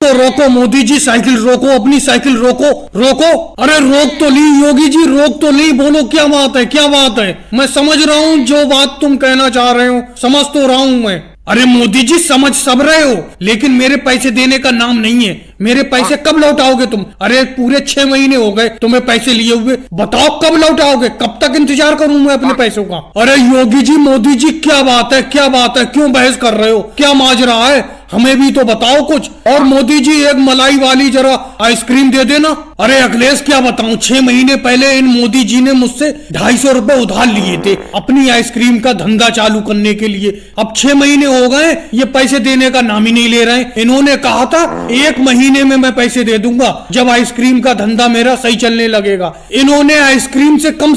तो रोको मोदी जी, साइकिल रोको, अपनी साइकिल रोको, रोको। अरे रोक तो ली योगी जी, रोक तो ली। बोलो क्या बात है, क्या बात है। मैं समझ रहा हूँ जो बात तुम कहना चाह रहे हो, समझ तो रहा हूँ मैं। अरे मोदी जी समझ सब रहे हो, लेकिन मेरे पैसे देने का नाम नहीं है। मेरे पैसे कब लौटाओगे तुम? अरे पूरे 6 महीने हो गए तुम्हें पैसे लिए हुए, बताओ कब लौटाओगे? कब तक इंतजार करूं मैं अपने पैसों का? अरे योगी जी, मोदी जी, क्या बात है, क्या बात है? क्यों बहस कर रहे हो? क्या माजरा है? हमें भी तो बताओ कुछ। और मोदी जी एक मलाई वाली जरा आइसक्रीम दे देना। अरे अखिलेश क्या बताऊं, 6 महीने पहले इन मोदी जी ने मुझसे 250 रुपए उधार लिए थे अपनी आइसक्रीम का धंधा चालू करने के लिए। अब 6 महीने हो गए, ये पैसे देने का नाम ही नहीं ले रहे। इन्होंने कहा था 1 महीने में मैं पैसे दे दूंगा जब आइसक्रीम का धंधा मेरा सही चलने लगेगा। इन्होंने आइसक्रीम से कम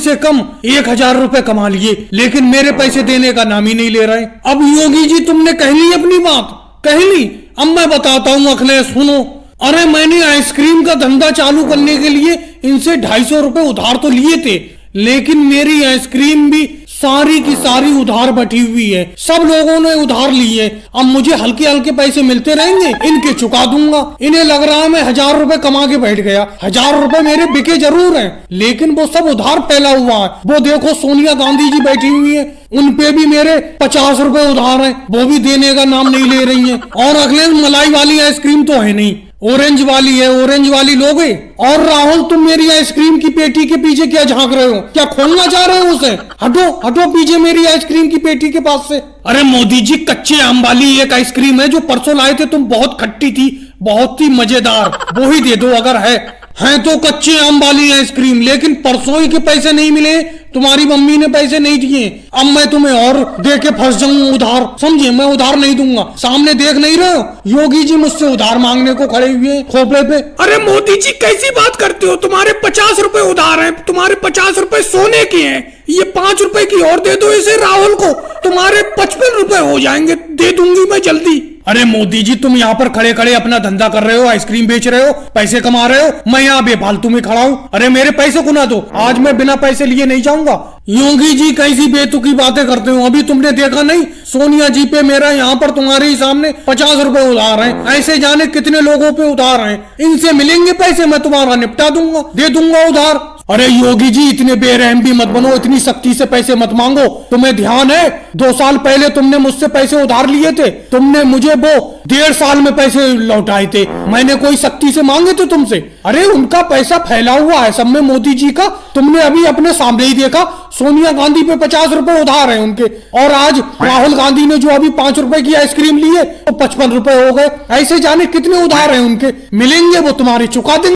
1000 रुपए कमा लिए, लेकिन मेरे पैसे देने का नाम ही नहीं ले रहे। अब योगी जी तुमने कह ली अपनी बात, कह ली। अब मैं बताता हूँ अखिलेश, सुनो। अरे मैंने आइसक्रीम का धंधा चालू करने के लिए इनसे 250 रुपए उधार तो लिए थे, लेकिन मेरी आइसक्रीम भी सारी की सारी उधार बैठी हुई है। सब लोगों ने उधार लिए। अब मुझे हल्के हल्के पैसे मिलते रहेंगे, इनके चुका दूंगा। इन्हें लग रहा है मैं 1000 रुपए कमा के बैठ गया। 1000 रुपए मेरे बिके जरूर हैं, लेकिन वो सब उधार फैला हुआ है। वो देखो सोनिया गांधी जी बैठी हुई है, उन पे भी मेरे 50 रुपए उधार हैं, वो भी देने का नाम नहीं ले रही हैं। और अगले मलाई वाली आइसक्रीम तो है नहीं, ऑरेंज वाली है, ऑरेंज वाली लोगे। और राहुल तुम मेरी आइसक्रीम की पेटी के पीछे क्या झांक रहे हो? क्या खोलना चाह रहे हो उसे? हटो हटो पीछे मेरी आइसक्रीम की पेटी के पास से। अरे मोदी जी, कच्चे आम वाली एक आइसक्रीम है जो परसों लाए थे तुम, बहुत खट्टी थी, बहुत ही मजेदार, वो ही दे दो अगर है तो कच्चे आम वाली आइसक्रीम। लेकिन परसों ही के पैसे नहीं मिले, तुम्हारी मम्मी ने पैसे नहीं दिए। अब मैं तुम्हें और दे के फंस जाऊं उधार, समझे? मैं उधार नहीं दूंगा। सामने देख नहीं रहे हो, योगी जी मुझसे उधार मांगने को खड़े हुए खोपड़े पे। अरे मोदी जी कैसी बात करते हो? तुम्हारे 50 रुपए उधार हैं, तुम्हारे 50 रुपए सोने के हैं। ये 5 रुपए की और दे दो इसे राहुल को, तुम्हारे 55 रुपए हो जाएंगे, दे दूंगी मैं जल्दी। अरे मोदी जी तुम यहाँ पर खड़े खड़े अपना धंधा कर रहे हो, आइसक्रीम बेच रहे हो, पैसे कमा रहे हो, मैं यहाँ बेफालतू में खड़ा हूँ। अरे मेरे पैसे को ना दो, आज मैं बिना पैसे लिए नहीं जाऊंगा। योगी जी कैसी बेतुकी बातें करते हो? अभी तुमने देखा नहीं, सोनिया जी पे मेरा यहाँ पर तुम्हारे ही सामने 50 रुपए उधार हैं। ऐसे जाने कितने लोगों पे उधार हैं। इनसे मिलेंगे पैसे, मैं तुम्हारा निपटा दूंगा, दे दूंगा उधार। अरे योगी जी इतने बेरहम भी मत बनो, इतनी सख्ती से पैसे मत मांगो। तुम्हें ध्यान है 2 साल पहले तुमने मुझसे पैसे उधार लिए थे, तुमने मुझे वो 1.5 साल में पैसे लौटाए थे। मैंने कोई सख्ती से मांगे थे तुमसे? अरे उनका पैसा फैला हुआ है सब में, मोदी जी का। तुमने अभी अपने सामने ही देखा, सोनिया गांधी पे 50 रुपए उधार है उनके, और आज राहुल गांधी ने जो अभी 5 रुपए की आइसक्रीम ली है तो 55 रुपए हो गए। ऐसे जाने कितने उधार है उनके, मिलेंगे वो तुम्हारे, चुका देंगे।